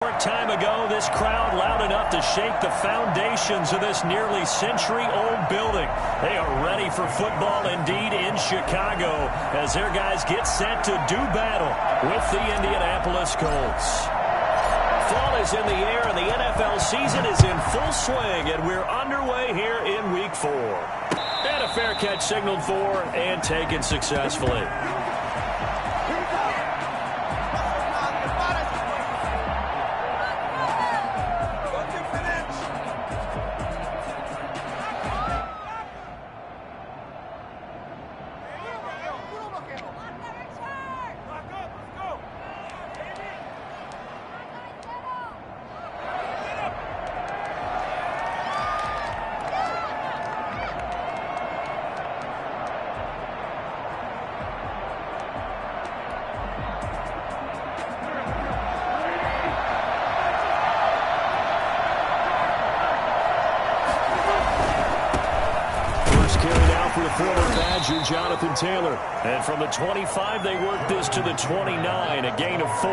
Short time ago, this crowd loud enough to shake the foundations of this nearly century-old building. They are ready for football indeed in Chicago as their guys get set to do battle with the Indianapolis Colts. Fall is in the air and the NFL season is in full swing, and we're underway here in Week 4. And a fair catch signaled for and taken successfully. Jonathan Taylor. And from the 25, they work this to the 29, a gain of 4.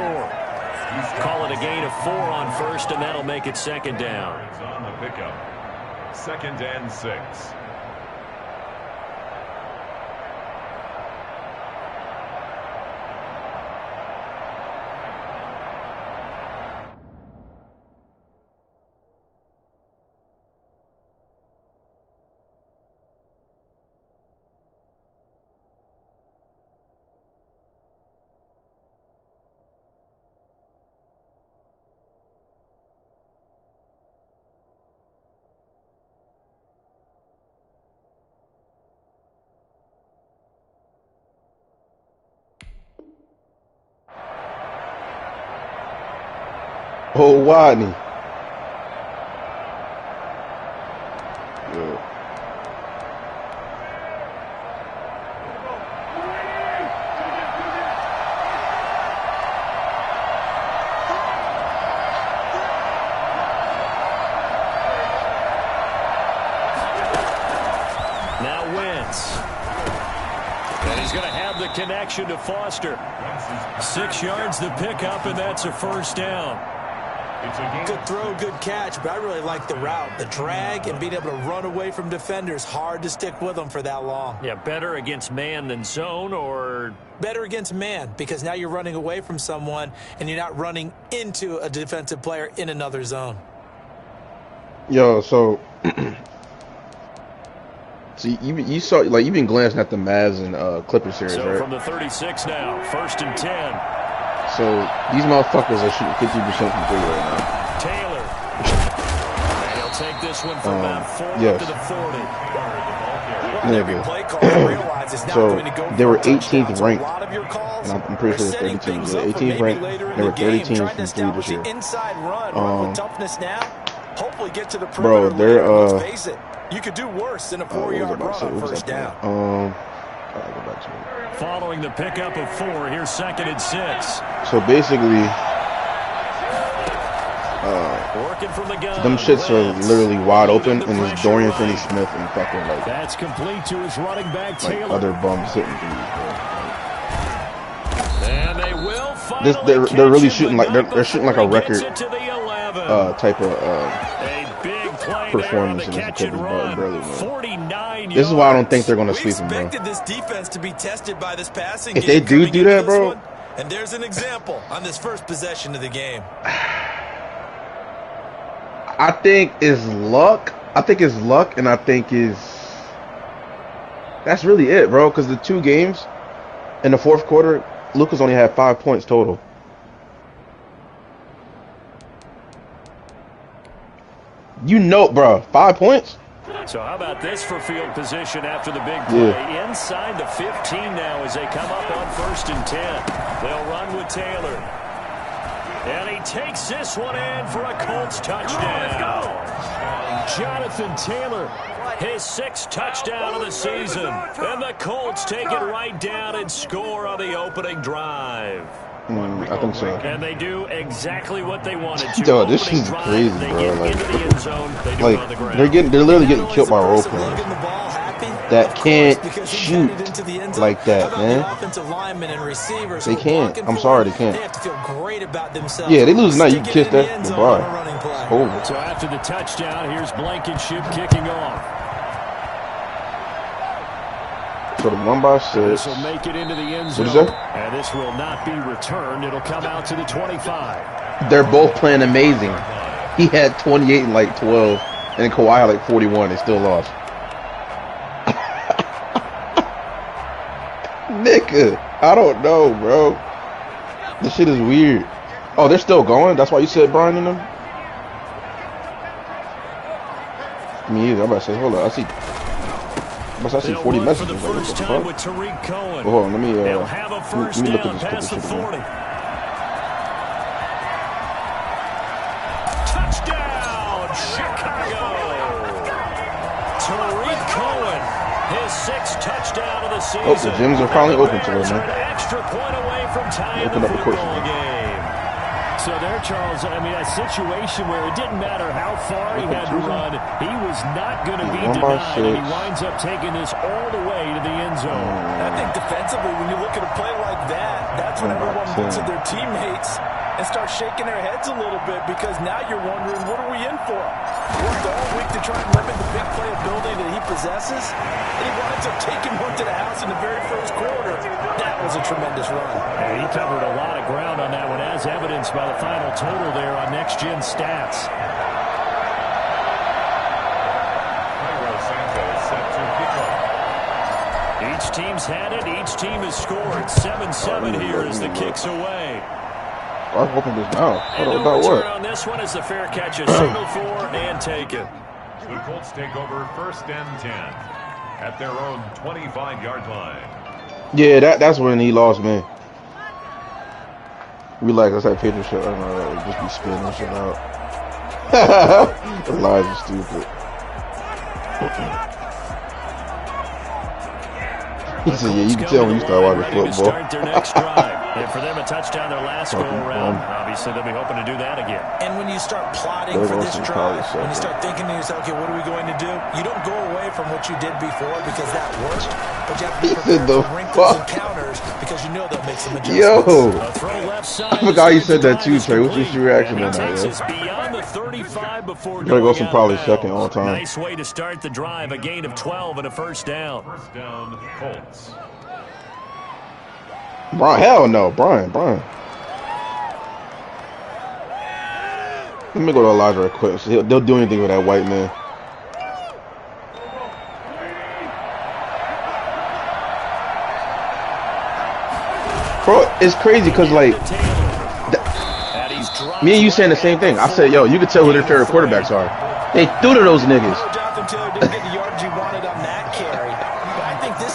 Call it a gain of 4 on first, and that'll make it second down. On the pickup, 2nd and 6. Oh, Wadney. Yeah. Now Wentz. And he's going to have the connection to Foster. 6 yards the pickup, and that's a first down. Good throw, good catch, but I really like the route. The drag and being able to run away from defenders, hard to stick with them for that long. Yeah, better against man than zone, or? Better against man, because now you're running away from someone and you're not running into a defensive player in another zone. Yo, so see, you saw, like, you've been glancing at the Mavs and Clippers series, so right? From the 36 now, 1st and 10. So these motherfuckers are shooting 50% from 3 right now. Taylor. And he'll take this one from about 4 yes. to the 40. So they were 18th ranked, and I'm pretty sure they're 30 teams. They're 18th ranked. They were 30 teams from 3 this year. Bro, they're you could do worse than a 4-yard run on first down. I'll go back to it. Following the pickup of 4, here's 2nd and 6. So basically, working from the gun. them shits are literally wide open, and there's Dorian Finney-Smith and fucking like that's complete to his running back Taylor. Other bums hitting threes. And they will finally they're really shooting like they're shooting like a record type of performance in this Clippers, but barely win. This is why I don't think they're going to sweep them, bro. This defense to be tested by this passing if they do that, bro. And there's an example on this first possession of the game. I think it's luck. And I think that's really it, bro. Because the 2 games in the 4th quarter, Lucas only had 5 points total. You know, bro, 5 points. So how about this for field position after the big play? Yeah. Inside the 15 now as they come up on 1st and 10. They'll run with Taylor. And he takes this one in for a Colts touchdown. Jonathan Taylor, his 6th touchdown of the season. And the Colts take it right down and score on the opening drive. I think so. And they do exactly what they wanted to. Yo, this is crazy, bro. Like, they're literally getting killed by role players. that can't shoot like that, man. They can't. I'm sorry, they can't. They have to feel great about themselves. Yeah, they lose tonight. You can kiss that. Goodbye. It's over. So after the touchdown, here's Blankenship kicking off. So the 1-by-6. This will make it into the end zone. What is that? And this will not be returned. It'll come out to the 25. They're both playing amazing. He had 28 and like 12, and Kawhi had like 41. They still lost. Nigga, I don't know, bro. This shit is weird. Oh, they're still going? That's why you said Brian in them? Me either. I'm about to say, hold on. I see 40 messages. For the first time with Tariq Cohen. Hold on, let me They'll have a first look down at this past the couple 40. shit. Touchdown, Chicago! Tariq Cohen, his 6th touchdown of the season. Oh, the gyms are finally open today, man. An extra point away from tying Open the up the course, football game. So there, Charles, I mean, a situation where it didn't matter how far he had to run, he was not going to be denied, and he winds up taking this all the way to the end zone. I think defensively, when you look at a play like that, that's when everyone looks at their teammates and starts shaking their heads a little bit, because now you're wondering, what are we in for? Worked all week to try and limit the big play ability that he possesses, and he winds up taking one to the house in the very first quarter. That was a tremendous run. And he covered a lot of ground on that one, as evidenced by the final total there on Next Gen Stats. Each team's had it. Each team has scored. 7-7 here as the kicks away. I'm hoping this now. And the return on this one is the fair catch is signaled for and taken. The Colts take over 1st and 10 at their own 25-yard line. Yeah, that's when he lost, man. Relax, that's that Patriot shit. I don't know, just be spinning that shit out. The lies are stupid. He said, yeah, you can tell when you start watching football. And for them, a touchdown their last go-around. Obviously, they'll be hoping to do that again. And when you start plotting for this drive, when you start thinking to yourself, okay, what are we going to do? You don't go away from what you did before because that worked. But you have to be prepared for wrinkles and counters because you know they'll make some adjustments. Yo! I forgot you said that too, Trey. What's your reaction on that, yo? Beyond the 35 before gotta go some probably second all time. Nice way to start the drive. A gain of 12 and a first down. First down, Colts. Brian, hell no. Brian. Let me go to Elijah real quick. So they'll do anything with that white man. Bro, it's crazy because, like, me and you saying the same thing. I said, yo, you can tell who their favorite quarterbacks are. They threw to those niggas.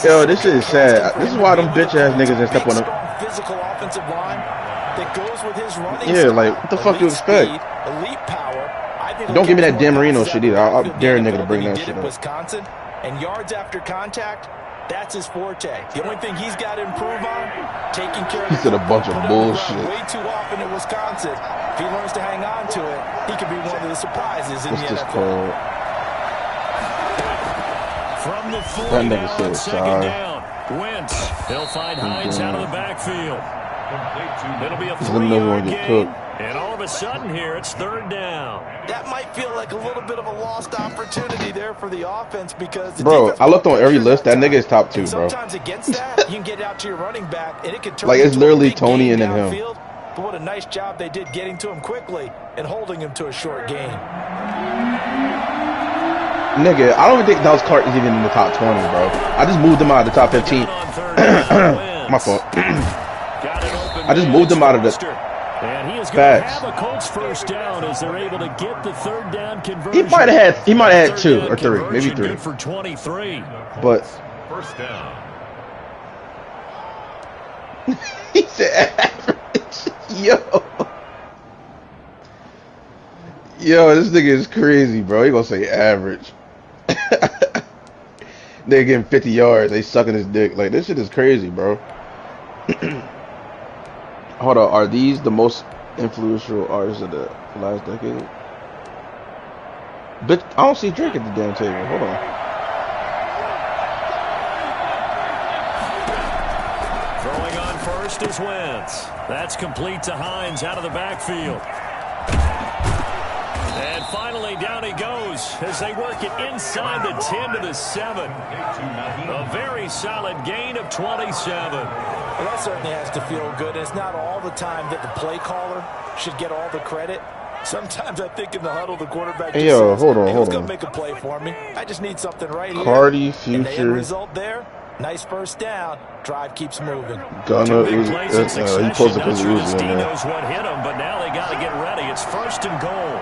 Yo, this shit is sad. This is why them bitch ass niggas that step on them. Physical offensive line that goes with his running. Yeah, like what the fuck you expect? Elite power. Don't give me that Dan Marino shit either. I'll dare a nigga to bring that shit up. Wisconsin and yards after contact. That's his forte. The only thing he's got to improve on, taking care of. He said a bunch of bullshit. Way too often in Wisconsin. If he learns to hang on to it, he could be one of the surprises in the NFL. From the 40 down, second down. Wentz. He'll find Hines out of the backfield. It'll be a 3-yard gain. And all of a sudden here, it's third down. That might feel like a little bit of a lost opportunity there for the offense because the bro, I looked on every list. That nigga is top 2, bro. Sometimes against that, you can get out to your running back, and it could turn like it's literally Tony and then him. But what a nice job they did getting to him quickly and holding him to a short gain. Nigga, I don't even think Dallas Clark is even in the top 20, bro. I just moved him out of the top 15. My fault. I just moved him out of the and he is going to have a Colts first down as they're able to get the third down conversion. He might have had 2 or 3, maybe 3. Good for 23. But first down. He said average. Yo, this nigga is crazy, bro. He gonna say average. They're getting 50 yards. They sucking his dick. Like, this shit is crazy, bro. Hold on. Are these the most influential artists of the last decade? But I don't see Drake at the damn table. Hold on. first is Wentz. That's complete to Hines out of the backfield. And finally, down he goes as they work it inside the 10 to the 7. A very solid gain of 27. Well, that certainly has to feel good. It's not all the time that the play caller should get all the credit. Sometimes I think in the huddle, the quarterback just says, hold on. who's going to make a play for me? I just need something right here. Cardi, And the end Future. result there, nice first down. Drive keeps moving. Gunner, Two big plays in he succession. posted Not his sure Uzi this in D there. knows what hit him, but now they got to get ready. It's first and goal.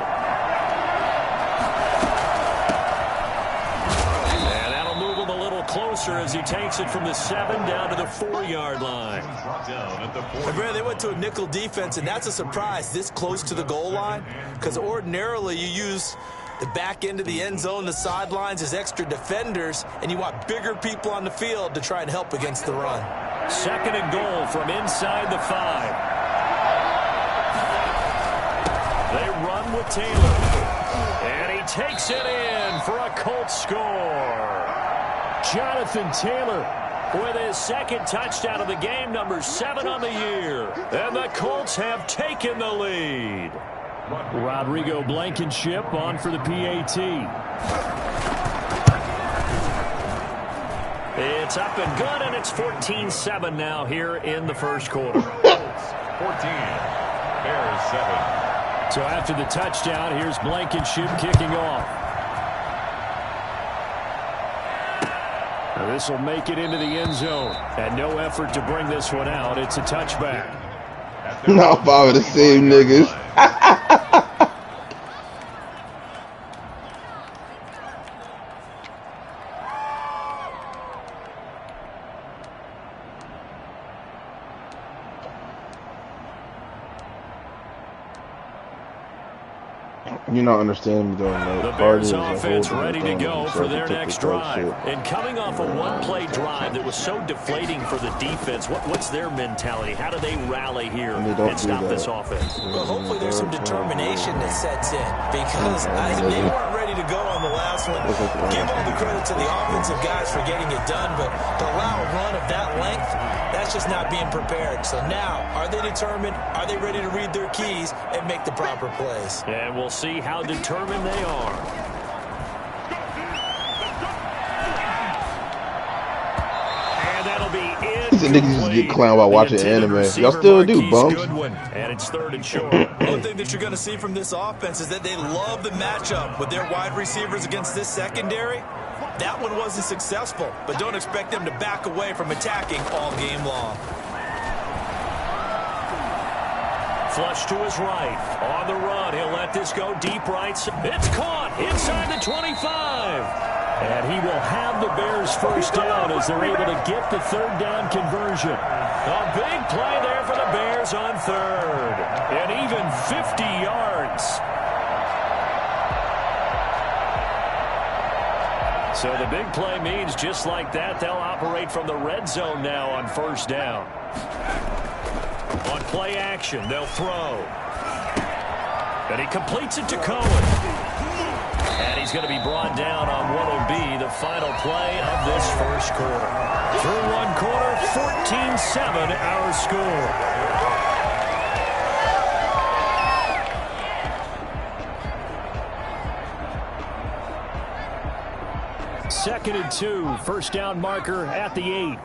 And that'll move him a little closer as he takes it from the 7 down to the 4-yard line. And Brad, they went to a nickel defense, and that's a surprise this close to the goal line, because ordinarily you use the back end of the end zone, the sidelines as extra defenders, and you want bigger people on the field to try and help against the run. Second and goal from inside the 5. They run with Taylor. And he takes it in for a Colts score. Jonathan Taylor with his second touchdown of the game, number 7 on the year. And the Colts have taken the lead. Rodrigo Blankenship on for the PAT. It's up and good, and it's 14-7 now here in the first quarter. 14. Bears 7. So after the touchdown, here's Blankenship kicking off. Now this will make it into the end zone. And no effort to bring this one out. It's a touchback. Not five of the same niggas. You're not understanding me though. Like, The Bears offense ready to go for their next drive. And coming off a one-play drive that was so deflating for the defense, what's their mentality? How do they rally here and stop this offense? Well, hopefully there's some determination that sets in, because they weren't ready to go on the last one. Give all the credit to the offensive guys for getting it done, but to allow a run of that length, that's just not being prepared. So now, are they determined? Are they ready to read their keys and make the proper plays? And we'll see how determined they are. And that'll be in. These niggas used to get clowned while watching anime. Y'all still do, bumps. And it's third and short. One thing that you're going to see from this offense is that they love the matchup with their wide receivers against this secondary. That one wasn't successful, but don't expect them to back away from attacking all game long. Flush to his right. On the run, he'll let this go deep right. It's caught inside the 25. And he will have the Bears first down as they're able to get the third down conversion. A big play there for the Bears on third. And even 50 yards. So the big play means just like that, they'll operate from the red zone now on first down. On play action, they'll throw. And he completes it to Cohen. And he's going to be brought down on what will be the final play of this first quarter. Through one quarter, 14-7 our score. Second and 2, first down marker at the 8.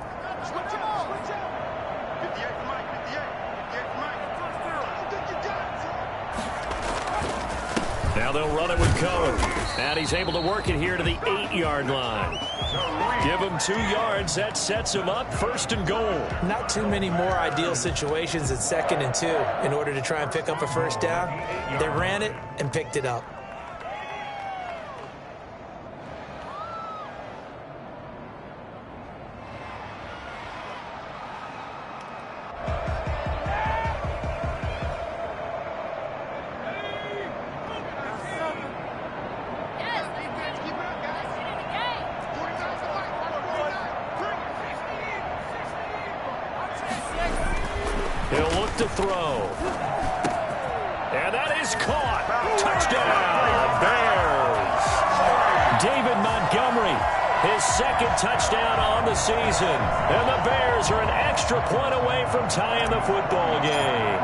Now they'll run it with Cohen. And he's able to work it here to the 8-yard line. Give him 2 yards. That sets him up first and goal. Not too many more ideal situations at second and 2 in order to try and pick up a first down. They ran it and picked it up. He'll look to throw. And that is caught. Touchdown, Bears. David Montgomery, his second touchdown on the season. And the Bears are an extra point away from tying the football game.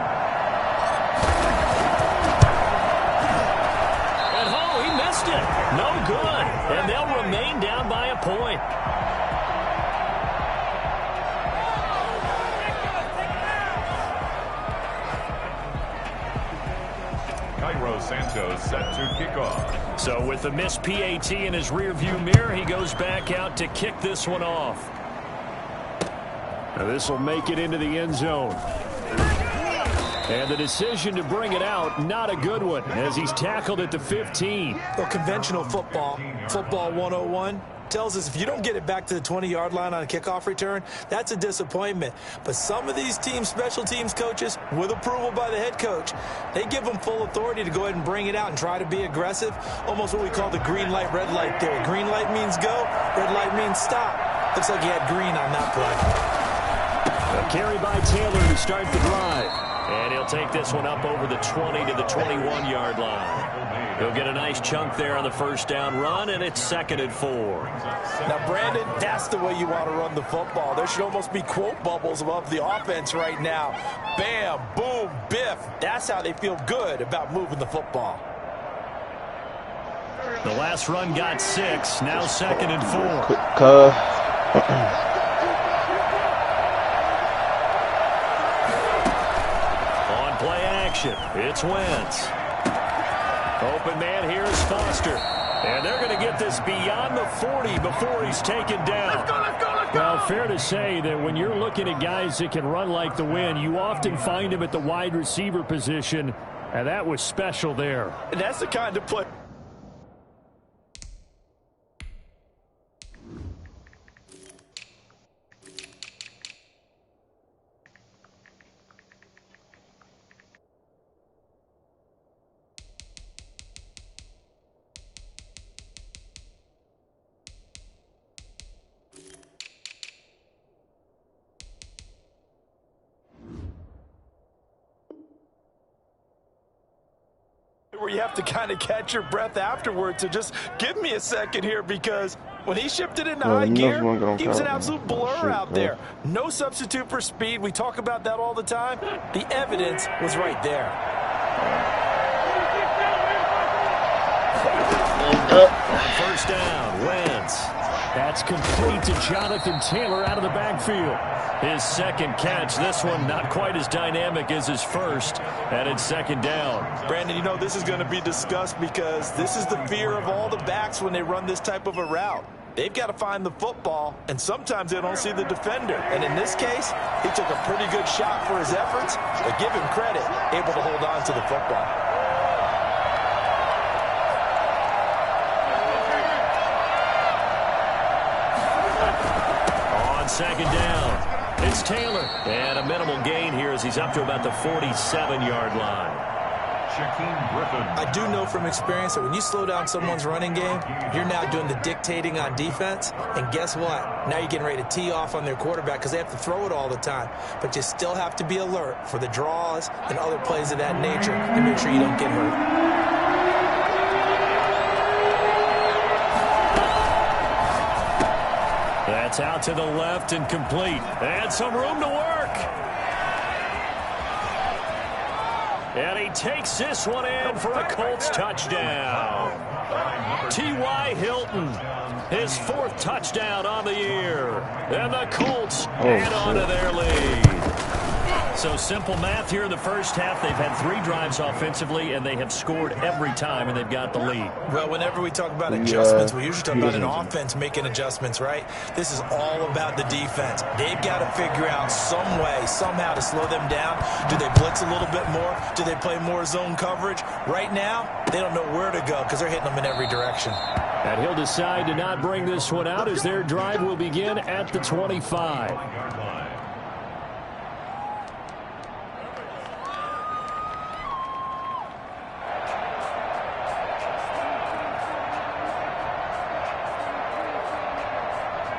And oh, he missed it. No good. And they'll remain down by a point. Cairo Santos set to kick off. So with the missed PAT in his rearview mirror, he goes back out to kick this one off. Now this will make it into the end zone. And the decision to bring it out, not a good one, as he's tackled at the 15. Well, conventional football 101, tells us if you don't get it back to the 20-yard line on a kickoff return, that's a disappointment. But some of these teams, special teams coaches, with approval by the head coach, they give them full authority to go ahead and bring it out and try to be aggressive, almost what we call the green light, red light theory. Green light means go, red light means stop. Looks like he had green on that play. A carry by Taylor to start the drive. And he'll take this one up over the 20 to the 21-yard line. He'll get a nice chunk there on the first down run, and it's 2nd and 4. Now, Brandon, that's the way you want to run the football. There should almost be quote bubbles above the offense right now. Bam, boom, biff. That's how they feel good about moving the football. The last run got 6, now 2nd and 4. On play action, it's Wentz. Open man here is Foster. And they're going to get this beyond the 40 before he's taken down. Let's go. Well, fair to say that when you're looking at guys that can run like the wind, you often find them at the wide receiver position, and that was special there. And that's the kind of play. Where you have to kind of catch your breath afterwards. So just give me a second here, because when he shifted into high gear, he was an absolute blur out there. No substitute for speed. We talk about that all the time. The evidence was right there. On first down, Wentz. That's complete to Jonathan Taylor out of the backfield. His second catch, this one not quite as dynamic as his first, and it's 2nd down. Brandon, you know this is going to be discussed because this is the fear of all the backs when they run this type of a route. They've got to find the football, and sometimes they don't see the defender. And in this case, he took a pretty good shot for his efforts, but give him credit, able to hold on to the football. On 2nd down, it's Taylor. And a minimal gain here as he's up to about the 47-yard line. Shaquem Griffin. I do know from experience that when you slow down someone's running game, you're now doing the dictating on defense. And guess what? Now you're getting ready to tee off on their quarterback because they have to throw it all the time. But you still have to be alert for the draws and other plays of that nature and make sure you don't get hurt. That's out to the left and complete. And some room to work. And he takes this one in for a Colts touchdown. T.Y. Hilton, his 4th touchdown on the year. And the Colts add on to their lead. So simple math here in the first half. They've had 3 drives offensively, and they have scored every time, and they've got the lead. Well, whenever we talk about adjustments, we usually talk about an offense making adjustments, right? This is all about the defense. They've got to figure out some way, somehow to slow them down. Do they blitz a little bit more? Do they play more zone coverage? Right now, they don't know where to go because they're hitting them in every direction. And he'll decide to not bring this one out as their drive will begin at the 25.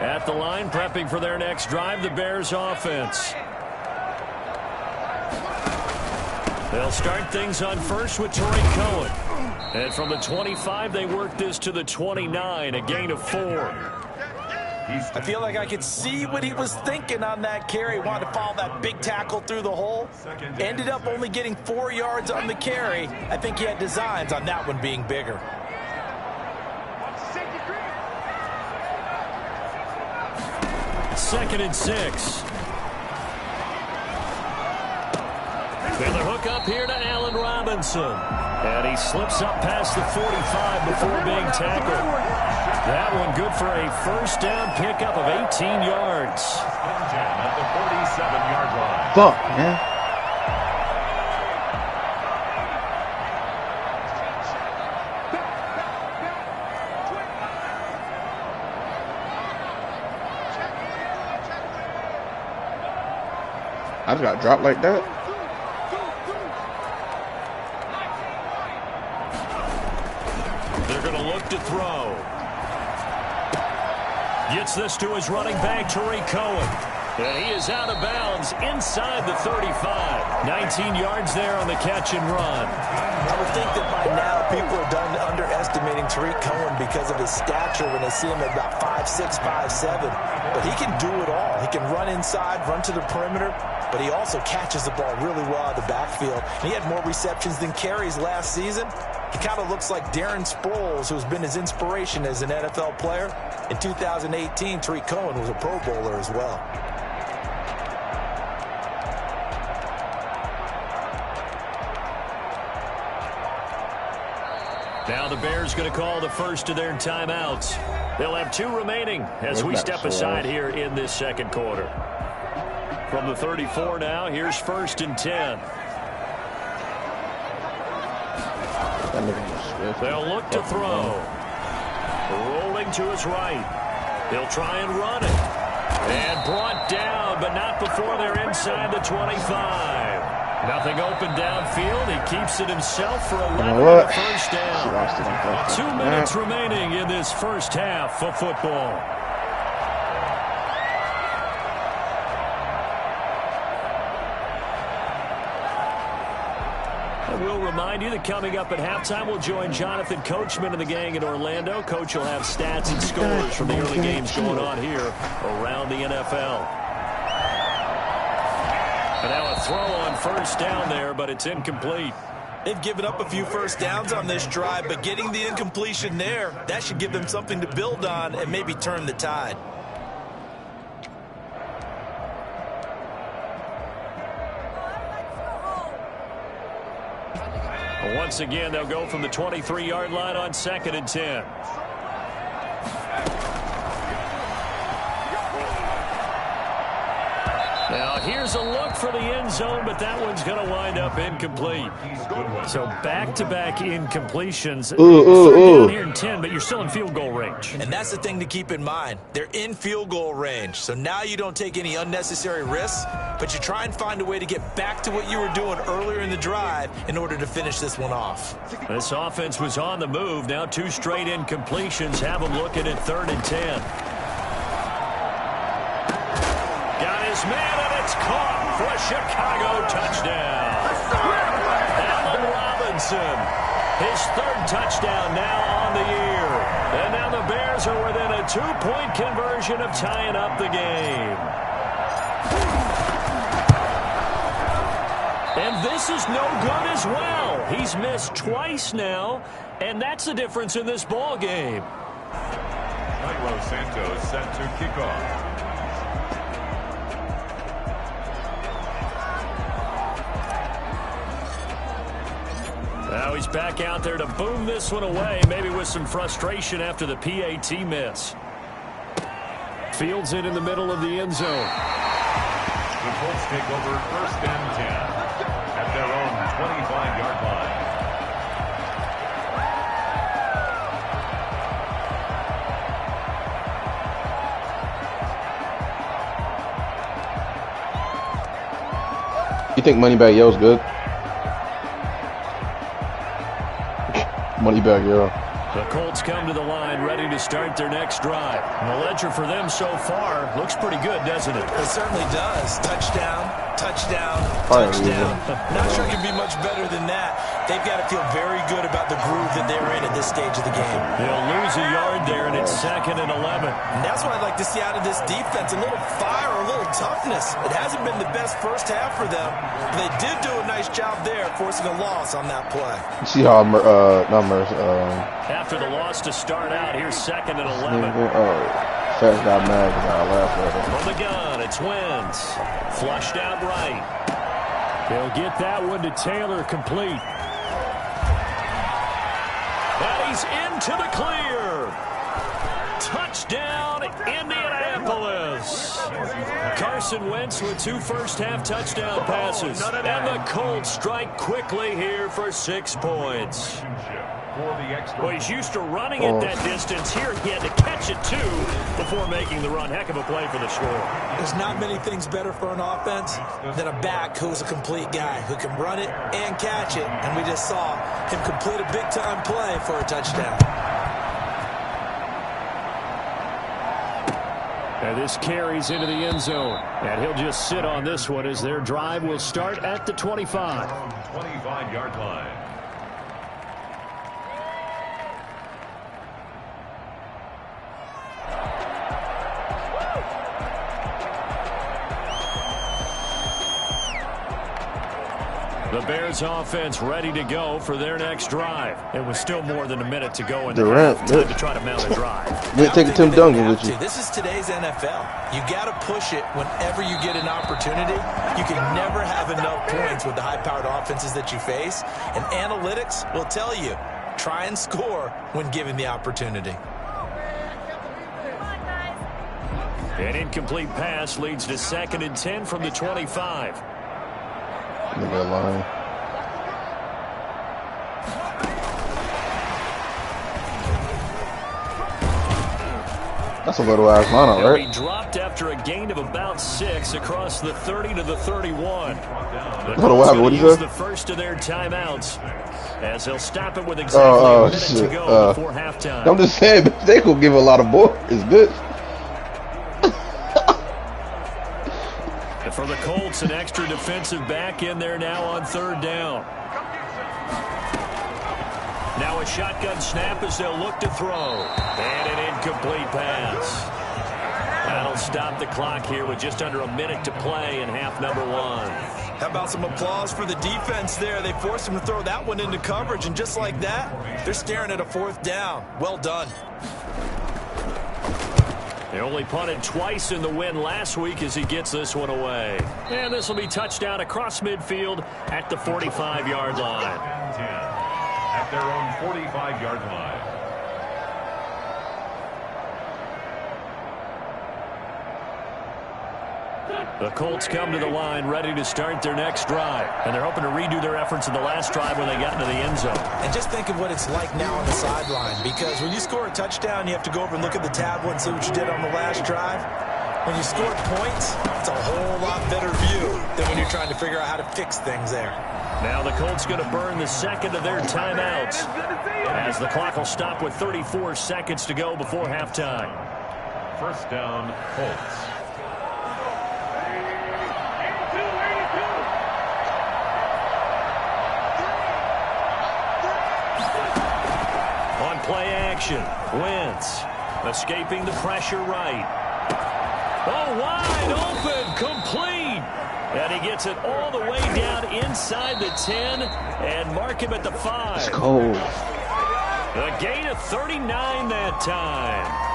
At the line, prepping for their next drive, the Bears offense. They'll start things on first with Tariq Cohen. And from the 25, they work this to the 29, a gain of 4. I feel like I could see what he was thinking on that carry. Wanted to follow that big tackle through the hole. Ended up only getting 4 yards on the carry. I think he had designs on that one being bigger. Second and 6. And the hook up here to Allen Robinson. And he slips up past the 45 before being tackled. That one good for a first down pickup of 18 yards. At the 47-yard line. Fuck, man. I just got dropped like that. They're going to look to throw. Gets this to his running back, Tariq Cohen. And he is out of bounds inside the 35. 19 yards there on the catch and run. I would think that by now people are done underestimating Tariq Cohen because of his stature when they see him at about 5'6", 5'7". But he can do it all. He can run inside, run to the perimeter, but he also catches the ball really well out of the backfield. And he had more receptions than carries last season. He kind of looks like Darren Sproles, who's been his inspiration as an NFL player. In 2018, Tariq Cohen was a Pro Bowler as well. Now the Bears going to call the first of their timeouts. They'll have 2 remaining as we step aside here in this second quarter. From the 34 now, here's 1st and 10. They'll look to throw. Rolling to his right. They'll try and run it. And brought down, but not before they're inside the 25. Nothing open downfield. He keeps it himself for 11 on the first down. 2 minutes remaining in this first half of football. I will remind you that coming up at halftime, we'll join Jonathan Coachman and the gang in Orlando. Coach will have stats and scores from the early games going on here around the NFL. And now a throw on first down there, but it's incomplete. They've given up a few first downs on this drive, but getting the incompletion there, that should give them something to build on and maybe turn the tide. Once again, they'll go from the 23-yard line on 2nd and 10. Now, here's a look for the end zone, but that one's going to wind up incomplete. So back-to-back incompletions. Down here in 10, but you're still in field goal range. And that's the thing to keep in mind. They're in field goal range. So now you don't take any unnecessary risks, but you try and find a way to get back to what you were doing earlier in the drive in order to finish this one off. This offense was on the move. Now 2 straight incompletions have them looking at 3rd and 10. Got his man, and it's caught for a Chicago touchdown. Allen Robinson, his 3rd touchdown now on the year. And now the Bears are within a 2-point conversion of tying up the game. And this is no good as well. He's missed twice now, and that's the difference in this ball game. Cairo Santos set to kick off. Now he's back out there to boom this one away, maybe with some frustration after the PAT miss. Fields it in the middle of the end zone. The Colts take over 1st and 10 at their own 25-yard line. You think Moneybag Yo's good? Moneybag Yo. The Colts come to the line ready to start their next drive. And the ledger for them so far looks pretty good, doesn't it? It certainly does. Touchdown, touchdown, Fire touchdown. Not sure it can be much better than that. They've got to feel very good about the groove that they're in at this stage of the game. They'll lose a yard there, and it's 2nd and 11. And that's what I'd like to see out of this defense, a little fire, a little toughness. It hasn't been the best first half for them, but they did do a nice job there, forcing a loss on that play. You see how numbers. After the loss to start out, here's 2nd and 11. Fast got mad because I laughed at it. From the gun, it's Wentz. Flushed out right. They'll get that one to Taylor, complete. And he's into the clear. Touchdown, Indianapolis. Carson Wentz with 2 first-half touchdown passes. And the Colts strike quickly here for 6 points. Well, he's used to running at that distance. Here he had to catch it, too, before making the run. Heck of a play for the score. There's not many things better for an offense than a back who's a complete guy, who can run it and catch it. And we just saw him complete a big-time play for a touchdown. And this carries into the end zone. And he'll just sit on this one as their drive will start at the 25. 25-yard line. The Bears offense ready to go for their next drive. It was still more than a minute to go in the half time to try to mount a drive. Take a Tim Duncan with you. This is today's NFL. You got to push it whenever you get an opportunity. You can never have enough points with the high-powered offenses that you face. And analytics will tell you, try and score when given the opportunity. An incomplete pass leads to 2nd and 10 from the 25. Nigga line. That's a little ass lineup, right? He dropped after a gain of about 6 across the 30 to the 31. What is the first of their timeouts as they'll stop it with exactly a minute to go before halftime. I'm just saying, but they could give a lot of board. It's good. For the Colts, an extra defensive back in there now on 3rd down. Now a shotgun snap as they'll look to throw. And an incomplete pass. That'll stop the clock here with just under a minute to play in half number 1. How about some applause for the defense there? They forced him to throw that one into coverage, and just like that, they're staring at a 4th down. Well done. They only punted twice in the win last week as he gets this one away. And this will be touchdown across midfield at the 45-yard line. 10 at their own 45-yard line. The Colts come to the line ready to start their next drive. And they're hoping to redo their efforts in the last drive when they got into the end zone. And just think of what it's like now on the sideline. Because when you score a touchdown, you have to go over and look at the tablet and see what you did on the last drive. When you score points, it's a whole lot better view than when you're trying to figure out how to fix things there. Now the Colts going to burn the 2nd of their timeouts as the clock will stop with 34 seconds to go before halftime. 1st down, Colts. On play action, Wentz escaping the pressure right. Oh, wide open, complete. And he gets it all the way down inside the 10 and mark him at the 5. It's cold. A gain of 39 that time.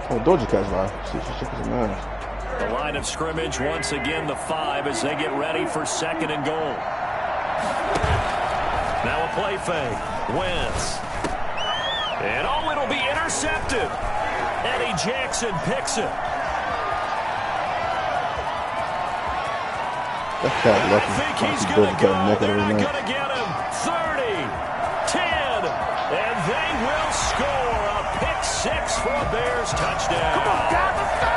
Oh, Doja Cat's live. She's a man. The line of scrimmage once again the 5 as they get ready for 2nd and goal. Now a play fake. Wentz. And oh, it'll be intercepted. Eddie Jackson picks it. That cat lucky. I think he's going to go. They're not going to get him. 30, 10, and they will score a pick 6 for a Bears touchdown. Come on, guys, let's go.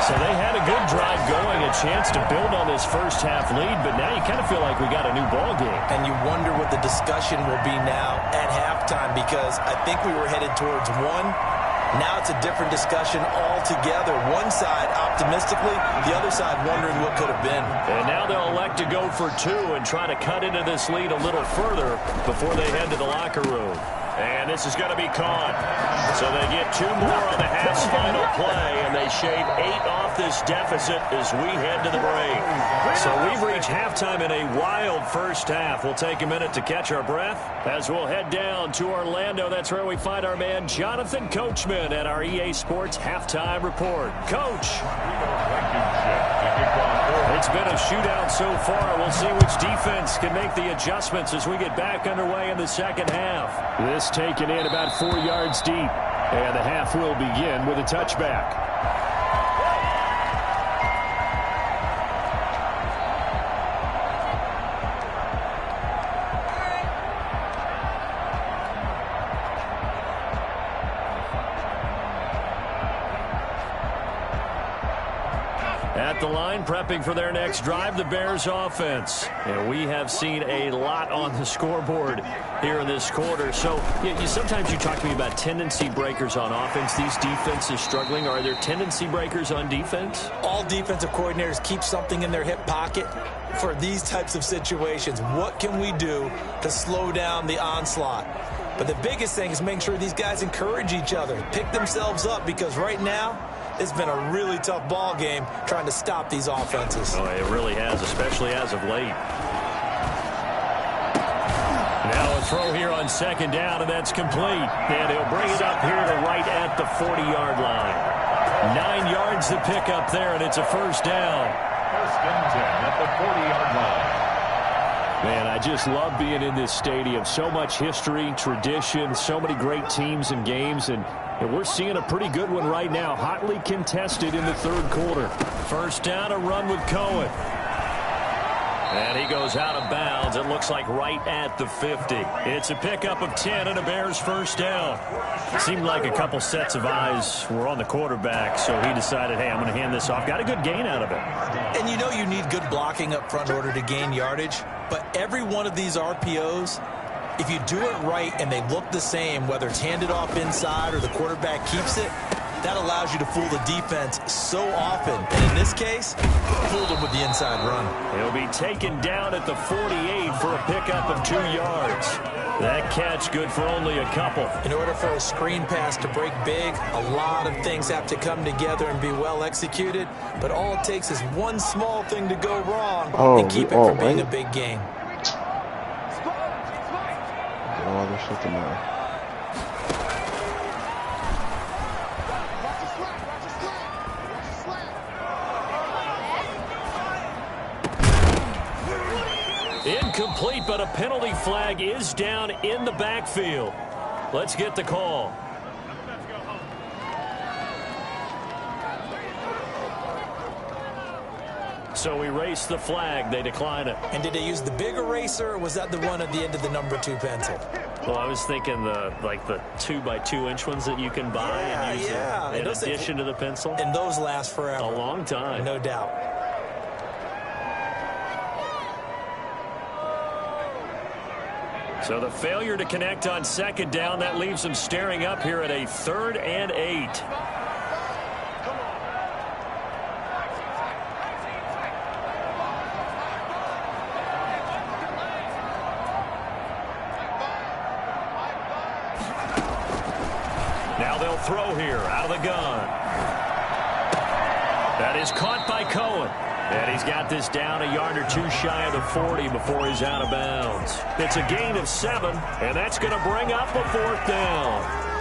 So they had a good drive going, a chance to build on this first-half lead, but now you kind of feel like we got a new ball game. And you wonder what the discussion will be now at halftime, because I think we were headed towards one. Now it's a different discussion altogether. One side optimistically, the other side wondering what could have been. And now they'll elect to go for two and try to cut into this lead a little further before they head to the locker room. And this is going to be caught. So they get two more on the half's final play, and they shave 8 off this deficit as we head to the break. So we've reached halftime in a wild first half. We'll take a minute to catch our breath as we'll head down to Orlando. That's where we find our man Jonathan Coachman at our EA Sports Halftime Report. Coach. It's been a shootout so far. We'll see which defense can make the adjustments as we get back underway in the second half. This taken in about 4 yards deep. And the half will begin with a touchback. At the line, prepping for their next drive, the Bears offense. And we have seen a lot on the scoreboard here in this quarter. So sometimes you talk to me about tendency breakers on offense. These defenses struggling. Are there tendency breakers on defense? All defensive coordinators keep something in their hip pocket for these types of situations. What can we do to slow down the onslaught? But the biggest thing is making sure these guys encourage each other, pick themselves up, because right now, it's been a really tough ball game trying to stop these offenses. Oh, it really has, especially as of late. Now a throw here on second down, and that's complete. And he'll bring it up here to right at the 40-yard line. 9 yards to pick up there, and it's a first down. First and 10 at the 40-yard line. Man, I just love being in this stadium. So much history, tradition, so many great teams and games, and we're seeing a pretty good one right now. Hotly contested in the third quarter. First down, a run with Cohen. And he goes out of bounds. It looks like right at the 50. It's a pickup of 10 and a Bears first down. It seemed like a couple sets of eyes were on the quarterback, so he decided, hey, I'm going to hand this off. Got a good gain out of it. And you know you need good blocking up front in order to gain yardage. But every one of these RPOs, if you do it right and they look the same, whether it's handed off inside or the quarterback keeps it, that allows you to fool the defense so often. And in this case, fooled them with the inside run. He'll be taken down at the 48 for a pickup of 2 yards. That catch good for only a couple. In order for a screen pass to break big, a lot of things have to come together and be well executed. But all it takes is one small thing to go wrong and keep it from being a big game. All this shit tomorrow. Incomplete, but a penalty flag is down in the backfield. Let's get the call. So we erase the flag. They decline it. And did they use the big eraser, or was that the one at the end of the number 2 pencil? Well, I was thinking the 2x2-inch ones that you can buy and use in addition to the pencil. And those last forever. A long time. No doubt. So the failure to connect on second down, that leaves them staring up here at a 3rd and 8. Now they'll throw here out of the gun. That is caught by Cohen. And he's got this down a yard or 2 shy of the 40 before he's out of bounds. It's a gain of 7, and that's going to bring up a 4th down.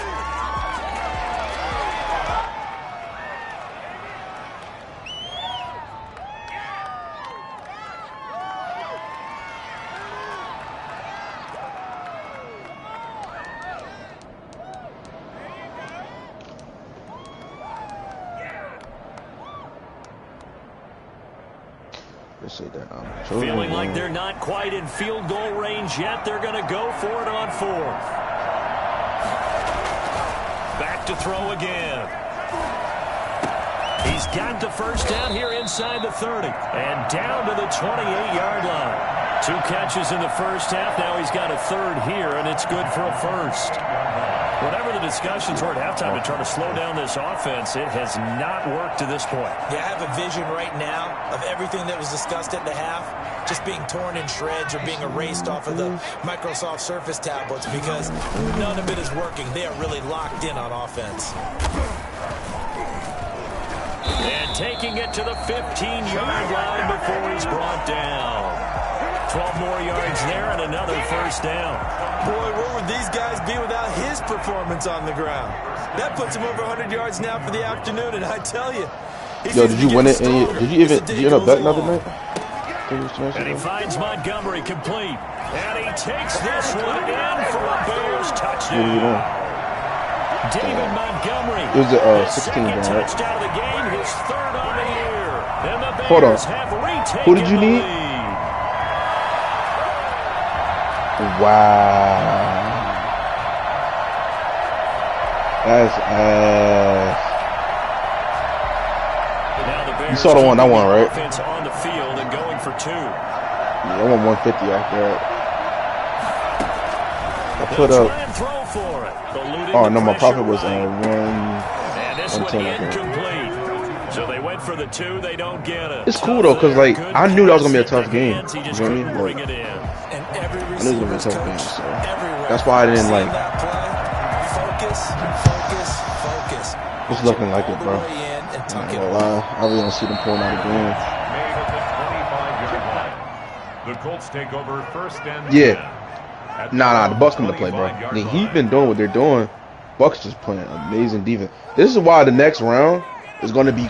Feeling like they're not quite in field goal range yet. They're going to go for it on 4th. Back to throw again. He's got the first down here inside the 30 and down to the 28-yard line. 2 catches in the first half. Now he's got a third here, and it's good for a first. Whatever the discussions were at halftime to try to slow down this offense, it has not worked to this point. Yeah, I have a vision right now of everything that was discussed at the half just being torn in shreds or being erased off of the Microsoft Surface tablets because none of it is working. They are really locked in on offense. And taking it to the 15-yard line before he's brought down. 12 more yards there and another first down. Boy, where would these guys be without his performance on the ground? That puts him over 100 yards now for the afternoon, and I tell you. Yo, did you win it? Did you end up betting another night? And he finds Montgomery complete. And he takes this one in for a Bears touchdown. David Montgomery. It was a 16 second right? touchdown of the game, his third on the year. And the Bears Hold on. have retaken Who did you the need? lead. Wow. That's ass. Now the Bears You saw the one I won, right? offense on the field and going for 2. Yeah, I won 150 after that. I put up. Oh no, my profit was And this one 110. I think. incomplete. So they went for the 2. They don't get it. It's cool though, cause like I knew that was gonna be a tough game. He You just know what I couldn't mean? bring Like, it in. I knew it was gonna be a tough game, so that's why I didn't like. Focus. It's looking like it, bro. And I'm tuck not it gonna lie. I really don't see them pulling out again. Made at the 25-yard line. The Colts take over first and 10. Yeah. At Nah, the Bucks come to play, bro. 25-yard I mean, line. he's been doing what they're doing. Bucks just playing amazing defense. This is why the next round is going to be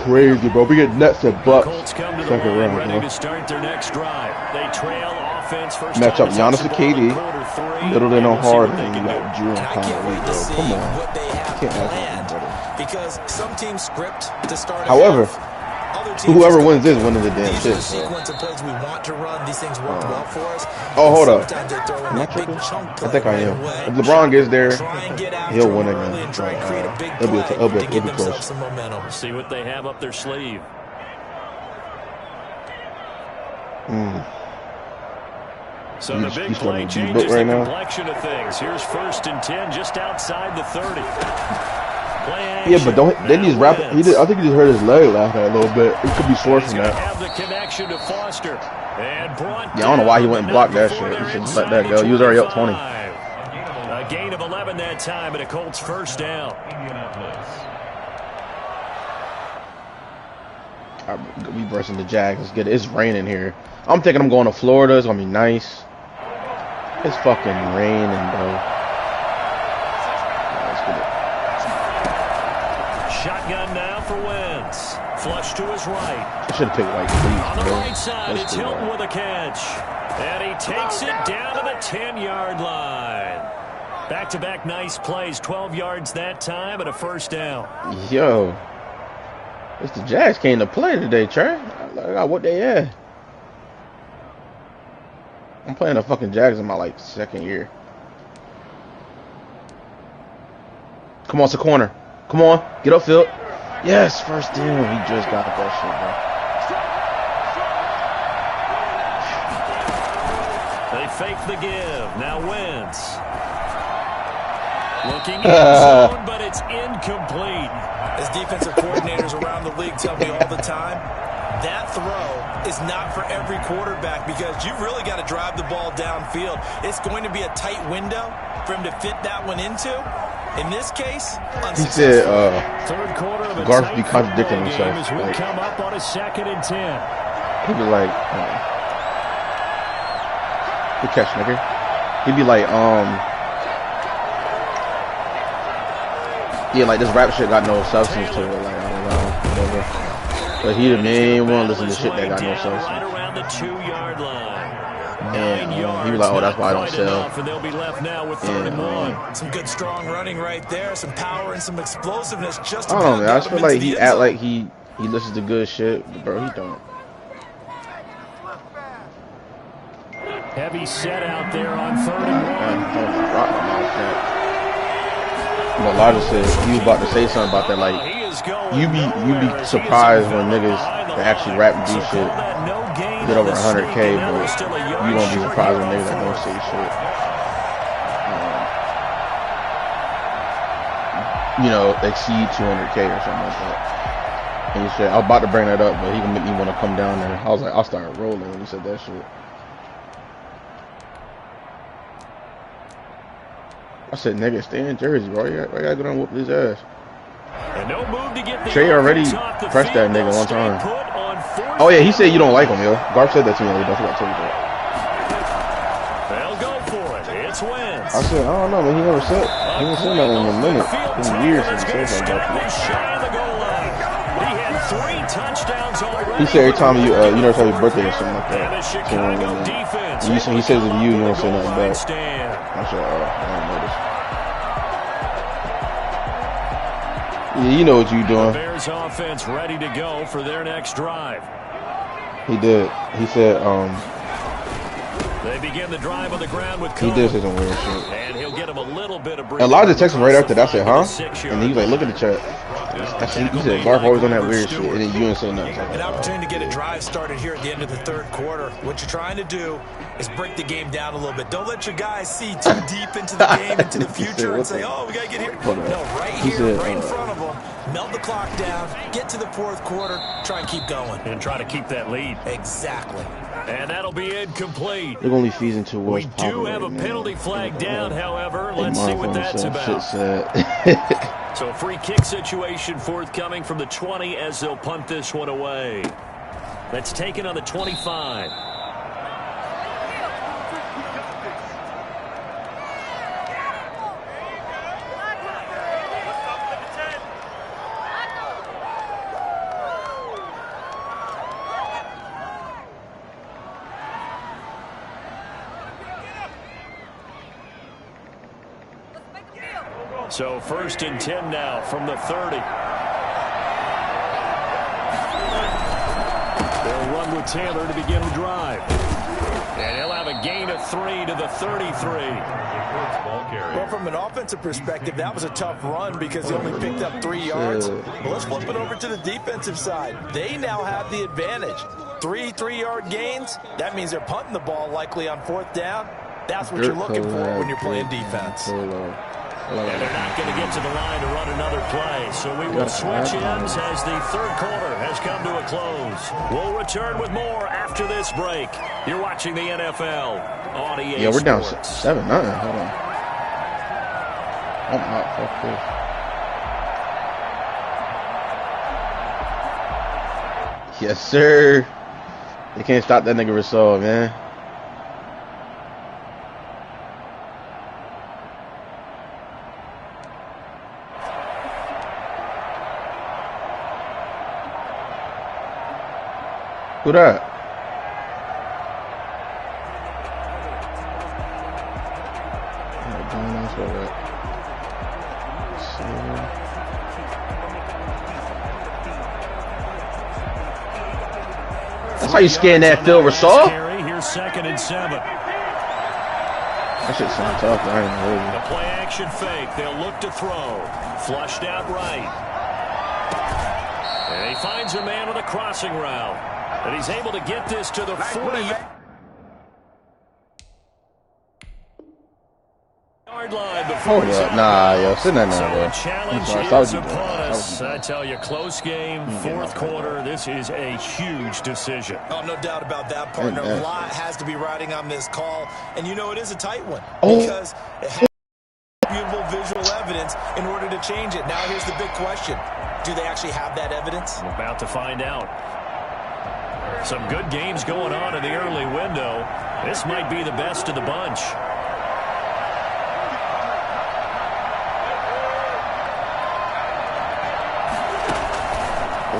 crazy, bro. We get Nets and Bucks Colts come to the second line, round, ready bro. to start their next drive. They trail offense first. Match time up to Giannis touch the and ball in KD, quarter 3, Middleton and on we'll see what Harden, they and can you do. got Drew and And I can't Conley, wait to bro. see Come on. what they have Can't ask planned. nothing better. Because some teams script to start. However, other teams whoever just wins go, this winning the damn these shit. are the So. sequence of plays we want to run. These things work well for us. Oh, hold up. Sometimes they throw in Am I that big tripping? chunk I play think I right am. away. If LeBron gets there, Try and get after he'll them win early again. and try and create a big It'll be play to give close. themselves some momentum. We'll see what they have up their sleeve. So the big He's play starting to changes D-book right the now. complexion of things. Here's first and 10 just outside the 30. Yeah, but don't then he's rapping. I think he just hurt his leg last night a little bit. It could be sore from that. Have the connection to Foster. And brought Yeah, I don't know why he down went and blocked that before shit. He they're shouldn't let that inside go. He was already up 20. 25. A gain of 11 that time, and a Colts first down. We versing the Jags. Let's get it. It's raining here. I'm thinking I'm going to Florida. It's gonna be nice. It's fucking raining, bro. Let's get it. Shotgun now for Wentz. Flush to his right. I should have picked like On the three. right side, Let's it's do Hilton that. with a catch. And he takes it down to the 10-yard line. Back-to-back nice plays. 12 yards that time and a first down. Yo, it's the Jags came to play today, Trey. I got what they had. I'm playing the fucking Jags in my like second year. Come on, it's a corner. Come on, get upfield. Yes, first down. He just got that shit, bro. They fake the give. Now Wentz. Looking in zone, but it's incomplete. As defensive coordinators around the league tell me all the time, that throw is not for every quarterback because you've really got to drive the ball downfield. It's going to be a tight window for him to fit that one into. In this case, He said, Third quarter of a Garth tight be contradicting football game himself, as we like- come up on a 2nd and 10. he be like, good catch, nigga. He be like, yeah, like this rap shit got no substance to it. Like, I don't know, whatever. But he the main one listen to shit that got no Right substance. around the 2-yard line. And 9 yards, he was like, oh, that's why I don't not quite sell. enough, and they'll be left now with And, 31. some good strong running right there, some power and some explosiveness. Just I don't know, man. I just feel like he act act like he listens to good shit, but bro, he don't. Heavy set out there on 3rd and 1. Man, I don't rock my mouth, Elijah said he was about to say something about that. Like, you be surprised when niggas that actually rap and do shit get over 100K, but you won't be surprised when niggas that don't say shit, exceed 200K or something like that. And he said, I was about to bring that up, but he can make me want to come down there. I was like, I'll start rolling when he said that shit. I said, nigga, stay in Jersey, bro. I gotta go down and whoop his ass. And no move to get the Trey already pressed that nigga one time. Oh, yeah, he said you don't like him, yo. Garf said that to me. I forgot to tell you that. They'll go for it. It's Wentz. I said, I don't know, man. He never said nothing in a minute. It's been years since he said something about that. He said every time you never tell his birthday or something like that. He says if you don't say nothing back. I said, I don't know this. Yeah, you know what you're doing. The Bears offense ready to go for their next drive. He did. He said, they begin the drive on the ground with he did say some weird shit. And he'll get him a little bit of Elijah texted me right after that. I said, huh? And he was like, look at the chat. He said, Garf always on that weird shit. And then you didn't say nothing. An opportunity to get a drive started here at the end of the third quarter. What you're trying to do is break the game down a little bit. Don't let your guys see too deep into the game, into the future, and say, oh, we got to get here. No, right here, right in front of them. Melt the clock down, get to the fourth quarter, try and keep going. And try to keep that lead. Exactly. And that'll be incomplete. They're only season 2 was We do have a penalty flag down, however. Let's see what that's about. So a free kick situation forthcoming from the 20 as they'll punt this one away. That's taken on the 25. So 1st and 10 now from the 30. They'll run with Taylor to begin the drive. And he'll have a gain of 3 to the 33. Well, from an offensive perspective, that was a tough run because he only picked up 3 yards. But let's flip it over to the defensive side. They now have the advantage. 3 3-yard gains. That means they're punting the ball likely on 4th down. That's what you're looking for when you're playing defense. And they're not going to get to the line to run another play. So we will switch ends as the third quarter has come to a close. We'll return with more after this break. You're watching the NFL on EA Sports. Yeah, we're down 7-0. Hold on. I'm not. Fuck this. Yes, sir. They can't stop that nigga Rasul, man. Who that? That's how you scan that, Phil Rasul. Here's 2nd and 7. That shit sound tough. I ain't really. The play action fake. They'll look to throw. Flushed out right. And he finds a man on a crossing route. And he's able to get this to the 40-yard line. Hold up. Nah, yo. Sit down now, bro. Challenge is upon us. I tell you, close game, 4th quarter. This is a huge decision. Oh, no doubt about that, partner. A lot has to be riding on this call. And you know it is a tight one. Because it has beautiful visual evidence in order to change it. Now here's the big question. Do they actually have that evidence? We're about to find out. Some good games going on in the early window. This might be the best of the bunch.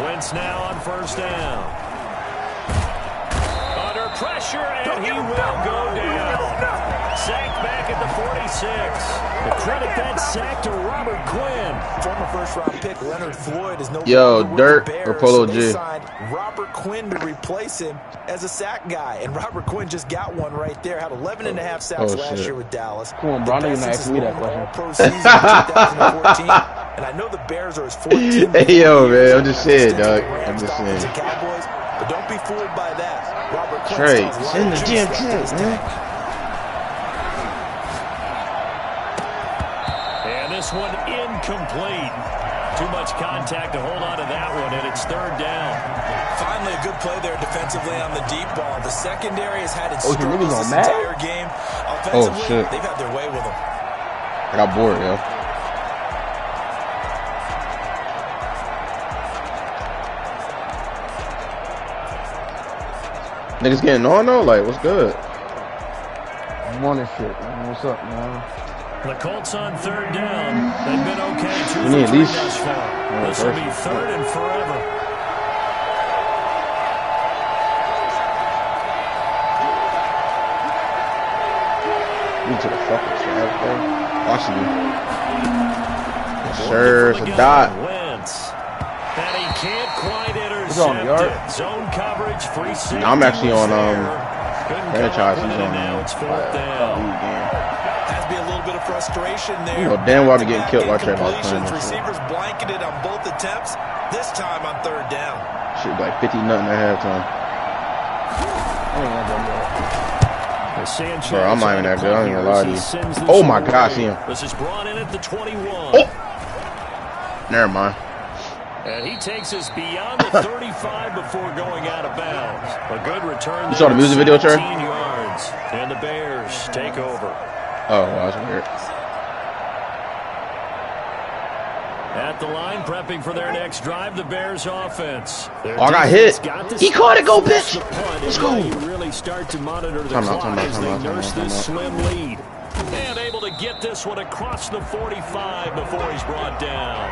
Wentz now on 1st down. Under pressure, and he will go down. Sacked back at the 46. The credit that sack to Robert Quinn. Former first-round pick Leonard Floyd is no Yo, longer Dirt with the Bears, or Polo so G? they signed Robert Quinn to replace him as a sack guy. And Robert Quinn just got one right there. Had 11.5 sacks last year with Dallas. Come on, bro. I know you're not asking me that question. Pro season in 2014. And I know the Bears are his 14th. Hey, yo, man. I'm just saying, dog. I'm just saying. Cowboys, but don't be fooled by that. Robert Quinn Trey, still has send the juice gym left in his too, tank. man. This one incomplete. Too much contact to hold on to that one, and it's third down. Finally, a good play there defensively on the deep ball. The secondary has had its Oh, your struggles niggas this on that? entire game. Offensively, shit. they've had their way with them. I got bored, yo. Niggas getting on though? Like, what's good? I'm on this shit, man. What's up, man? The Colts on third down. They've been okay. 2 We need for at 3 least- thus far. This will be third and forever. To the fucking trash, bro. Watching you. Yes, sir. It's a dot. Wentz. And he can't quite What's on the intercept yard? it. Zone coverage, free safety. I'm actually on franchise. franchise. He's on Now it's fourth down. Has to be a little bit of frustration there. You know damn well I'm getting killed while Trey Lance playing Incompletions. this shit. Receivers blanketed on both attempts. This time on third down. Shit like 50-0 at halftime. I ain't gonna do that. Bro, I'm not even that good. I ain't gonna lie to you. Oh my God, see him. This is brought in at the 21. Oh! Never mind. And he takes us beyond the 35 before going out of bounds. A good return. You saw the music video, Trey? 17 yards. And the Bears take over. Oh, well, that's weird. At the line, prepping for their next drive, the Bears offense. Oh, I got hit. He caught it. Go, bitch. Let's go. You really start to monitor the clock as they nurse this slim lead. And able to get this one across the 45 before he's brought down.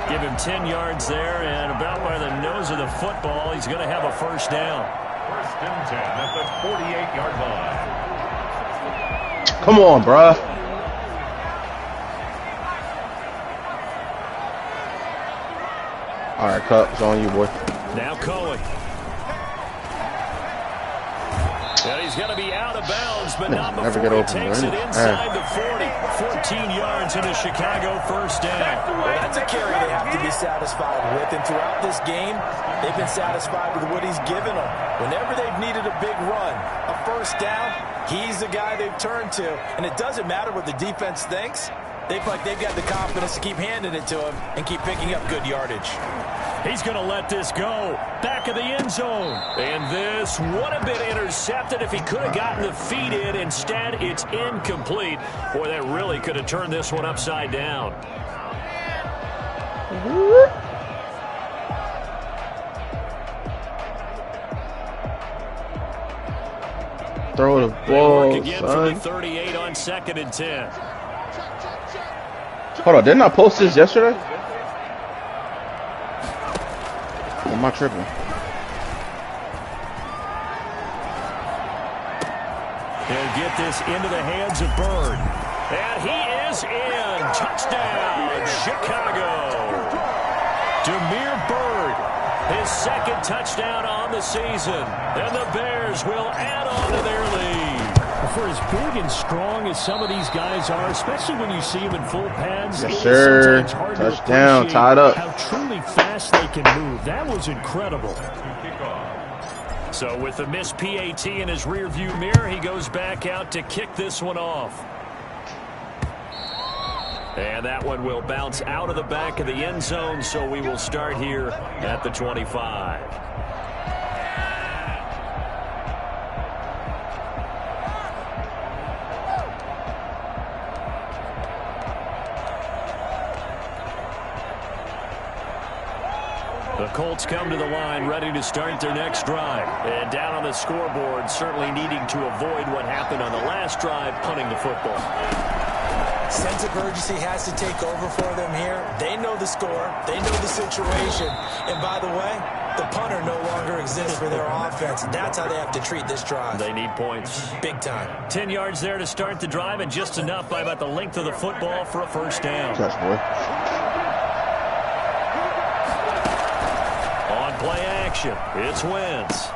Give him 10 yards there, and about by the nose of the football, he's going to have a first down. First and 10 at the 48-yard line. Come on, bruh. All right, Cup, it's on you, boy. Now Cohen. And he's going to be out of bounds, but not Never before get he open, takes man. it inside the 40. 14 yards into Chicago, first down. Well, that's a carry they have to be satisfied with. And throughout this game, they've been satisfied with what he's given them. Whenever they've needed a big run, a first down, he's the guy they've turned to. And it doesn't matter what the defense thinks. They feel like they've got the confidence to keep handing it to him and keep picking up good yardage. He's going to let this go. Back of the end zone. And this would have been intercepted if he could have gotten the feet in. Instead, it's incomplete. Boy, that really could have turned this one upside down. Throw the They work ball, again son. from the 38 on 2nd and 10. Hold on, didn't I post this yesterday? Or am I tripping? They'll get this into the hands of Bird. And he is in. Touchdown, Chicago. Demir Bird, his second touchdown on the season. And the Bears will add on to their lead. For as big and strong as some of these guys are, especially when you see them in full pads, Yes, it is sir. sometimes hard to Touchdown, appreciate tied up. how truly fast they can move. That was incredible. So with the missed PAT in his rearview mirror, he goes back out to kick this one off. And that one will bounce out of the back of the end zone, so we will start here at the 25. The Colts come to the line ready to start their next drive. And down on the scoreboard, certainly needing to avoid what happened on the last drive, punting the football. Sense of urgency has to take over for them here. They know the score. They know the situation. And by the way, The punter no longer exists for their offense. That's how they have to treat this drive. They need points. Big time. 10 yards there to start the drive, and just enough by about the length of the football for a first down. Touch, boy. On play action, it's Wentz.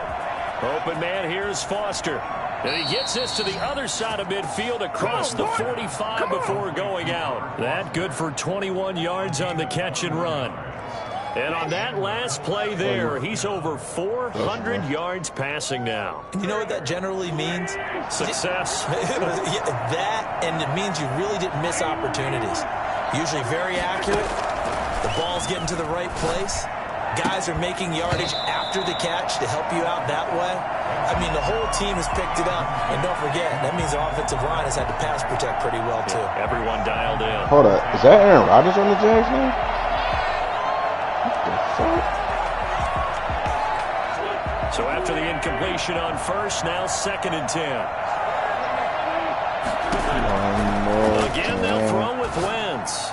Open man, here's Foster. And he gets this to the other side of midfield across the 45 before going out. That good for 21 yards on the catch and run. And on that last play there, he's over 400 yards passing now. You know what that generally means? Success. That, and it means you really didn't miss opportunities. Usually very accurate. The ball's getting to the right place. Guys are making yardage after the catch to help you out that way. I mean, the whole team has picked it up. And don't forget, that means the offensive line has had to pass protect pretty well, too. Yeah, everyone dialed in. Hold up. Is that Aaron Rodgers on the Jags now? What the fuck? So after the incompletion on first, now 2nd and 10. Again, they'll throw with Wentz.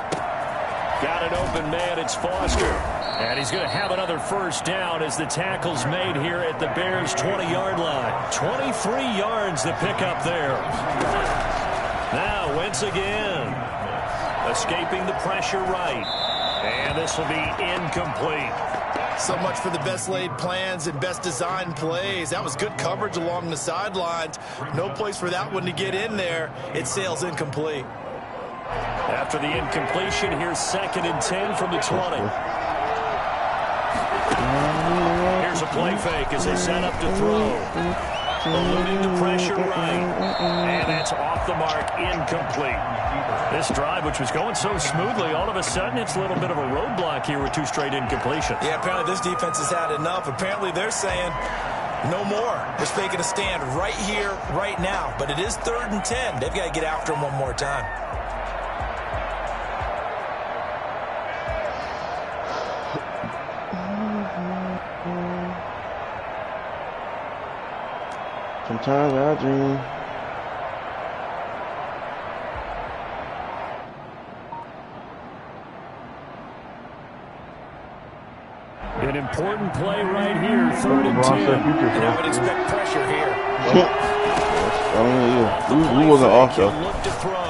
Got an open man, it's Foster. And he's going to have another first down as the tackle's made here at the Bears' 20-yard line. 23 yards to pick up there. Now, Wentz again. Escaping the pressure right. And this will be incomplete. So much for the best laid plans and best designed plays. That was good coverage along the sidelines. No place for that one to get in there. It sails incomplete. After the incompletion, here's 2nd and 10 from the 20. Here's a play fake as they set up to throw. Eluding the pressure right. And that's off the mark, incomplete. This drive, which was going so smoothly, all of a sudden it's a little bit of a roadblock here with 2 straight incompletions. Yeah, apparently this defense has had enough. Apparently they're saying no more. They're taking a stand right here, right now. But it is 3rd and 10. They've got to get after him one more time. Sometimes I dream. An important play right here, 3rd and 10. And I would expect pressure here. We wasn't off though. Look to throw.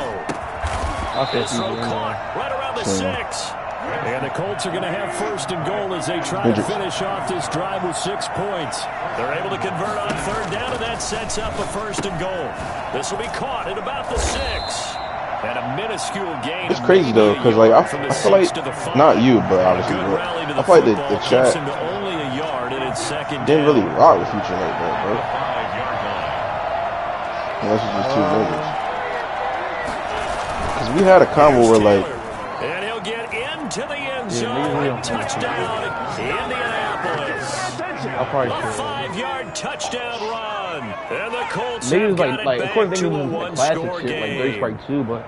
This throw caught right around the 6. And the Colts are going to have 1st and goal as they try to finish off this drive with 6 points. They're able to convert on 3rd down, and that sets up a 1st and goal. This will be caught at about the 6. And a minuscule gain. It's crazy though, because like I feel like not you, but obviously, I feel like the chat didn't really rock the Future like that, bro. Unless it's just 2 niggas. Because we had a combo where like. And he'll get into the end zone. Touchdown, Indianapolis. A 5-yard touchdown run. And the Colts have got it back to a 1-score game. Like 2, but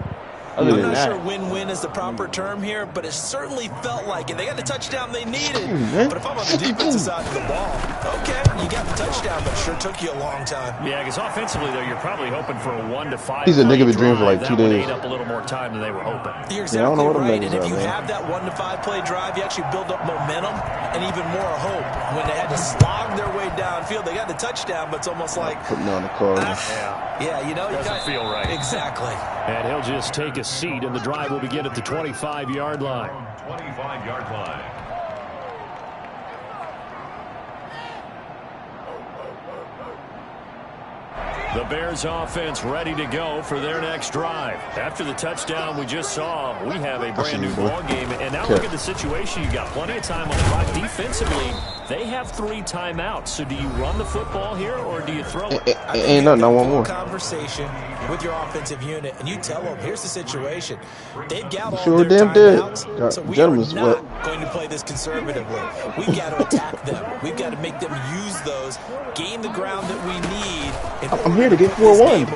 I'm not sure win-win is the proper term here, but it certainly felt like it. They got the touchdown they needed. But if I'm on the defensive side of the ball, okay, you got the touchdown, but it sure took you a long time. Yeah, because offensively, though, you're probably hoping for a 1-5. He's a nigga been dreaming for like 2 days. Ate up a little more time than they were hoping. You're exactly right. And if you have that 1-5 play drive, you actually build up momentum and even more hope. When they had to slog their way downfield, they got the touchdown, but it's almost like putting on the car. Yeah, you know, doesn't feel right. Exactly. And he'll just take a seat, and the drive will begin at the 25-yard line. 25-yard line. The Bears offense ready to go for their next drive. After the touchdown we just saw, we have a brand new ball game. And now look at the situation. You've got plenty of time on the clock. Defensively, they have 3 timeouts. So do you run the football here or do you throw it? Ain't nothing, I want more. Conversation with your offensive unit, and you tell them, here's the situation. They've got all sure their timeouts, so we are not going to play this conservatively. We've got to attack them. We've got to make them use those, gain the ground that we need. I'm here to get 4-1.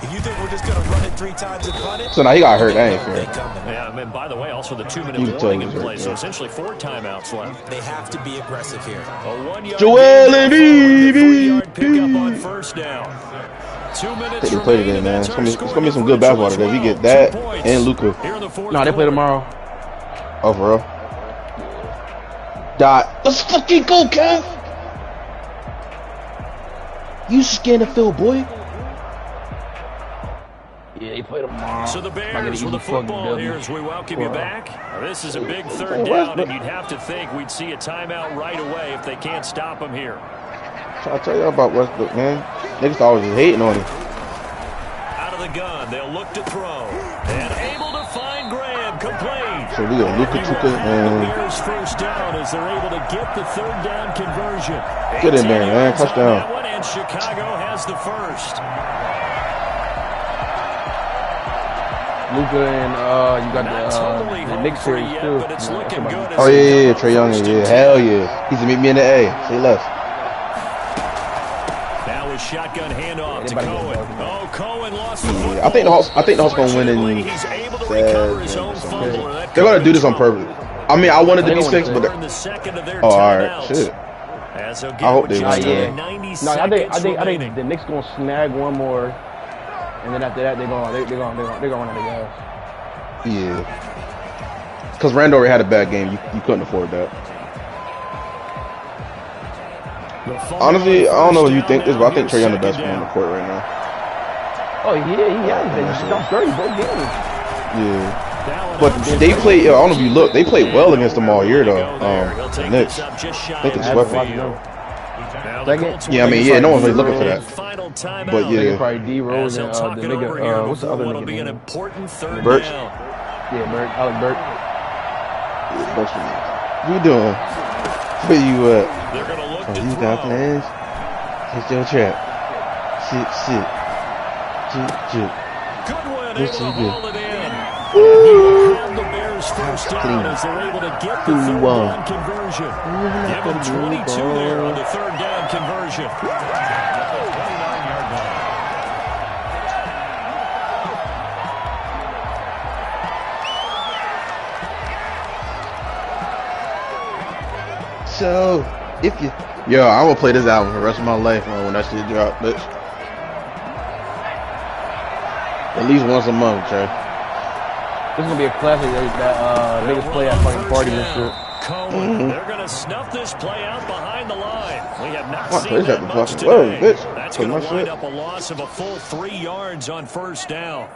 If you think we're just going to run it 3 times and punt it, so now he got hurt. That ain't fair. Yeah, and by the way, also the 2-minute warning in play, so essentially 4 timeouts left. They have to be aggressive here. A 1-yard Joel and pickup on 1st down. 2 minutes take the play today, man. It's gonna be some good basketball today. We get that and Luka. No, they play tomorrow. Oh, for real? Dot. Let's fucking go, Kev. You scan the field, boy. Yeah, he played tomorrow. So the Bears with the football here as we welcome you back. This is a big third down, and you'd have to think we'd see a timeout right away if they can't stop him here. I tell you about Westbrook, man. Niggas always just hating on him. Out of the gun, they'll look to throw. And able to find Graham, complete. So we got Luka Chuka and... Bears first down as they're able to get the third down conversion. Get in there, man. Touchdown. And Chicago has the first. Luka and you got the Knicks series too. But it's looking good. Oh yeah, Trae Young, yeah, hell yeah. He's gonna meet me in the A. Say left. Now a shotgun handoff to Cohen. Oh, Cohen lost the football. I think the Hawks gonna win in. They're gonna do this on purpose. I mean, I wanted to be 6, but oh, all right, shit. I hope they win. No, I think the Knicks gonna snag one more. And then after that, they're gonna run out of gas. Yeah, because Randall already had a bad game. You couldn't afford that. Honestly, I don't know if you think this, but I think Trae Young the best player on the court right now. Oh yeah, he has been. He's got 30 both games. Yeah, but they play. I don't know if you look. They played well against them all year though. The Knicks. I think they swept them. Yeah, I mean, yeah, no one's really looking for that. But yeah, probably D Rose and the nigga. What's the other nigga? Burks. Yeah, Alec Burks. Yeah, Burks. What you doing? Where you at? Oh, you got plans? Hit your trap. Sit. What's he do? Woo! Clean. 2-1. Give him 22 there on the third down conversion. So, if you... Yo, I will play this album for the rest of my life, man, when that shit drop, bitch. At least once a month, Trey. This is gonna be a classic that niggas play at fucking parties and shit. They're gonna snuff this play out behind the line. We have not seen that much today. Whoa, bitch. That's gonna wind up a loss of a full 3 yards on first down.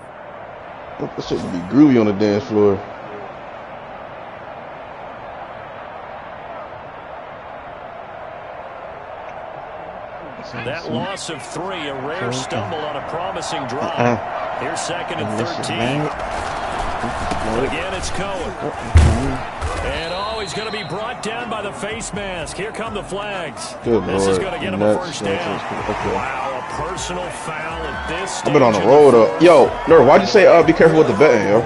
That shit would be groovy on the dance floor. That loss of 3, a rare stumble on a promising drive. Here's second and 13. Again, it's Cohen. And he's going to be brought down by the face mask. Here come the flags. Good this Lord. Is going to get him a first down. Wow, a personal foul at this stage. I've been on the road up. Yo, Nerd, why'd you say be careful with the betting, yo?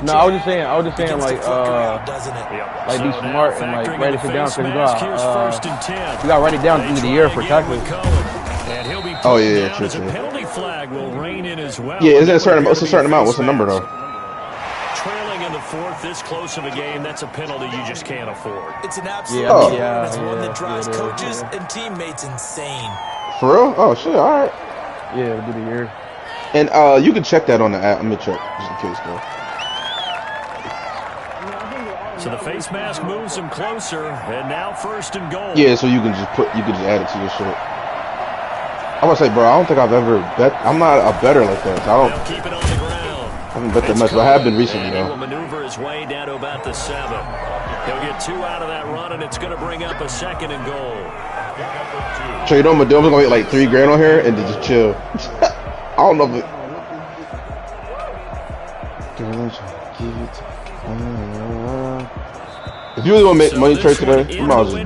No, I was just saying like be smart and like write it down because you got to write it down at the end of the year for tackling. Oh yeah, true. Penalty flag will rein in as well. Yeah, is it a certain? What's a certain amount? What's the number though? Trailing in the fourth, this close of a game, that's a penalty you just can't afford. It's an absolute it's one that drives coaches and teammates insane. For real? Oh shit! All right. Yeah, do the year. And you can check that on the app. Let me check just in case though. So the face mask moves him closer, and now first and goal. Yeah, so you can just add it to your shit. I was say, bro, I don't think I've ever bet. I'm not a bettor like that. So I don't. Keep it on the ground. I haven't bet that much, but I have been recently though. He will maneuver his way down to about the 7. He'll get 2 out of that run, and it's going to bring up a second and goal. So you know, I'm gonna get like $3 grand on here and then just chill. I don't know if it. If you really want to make money trade today, you might as well just bet.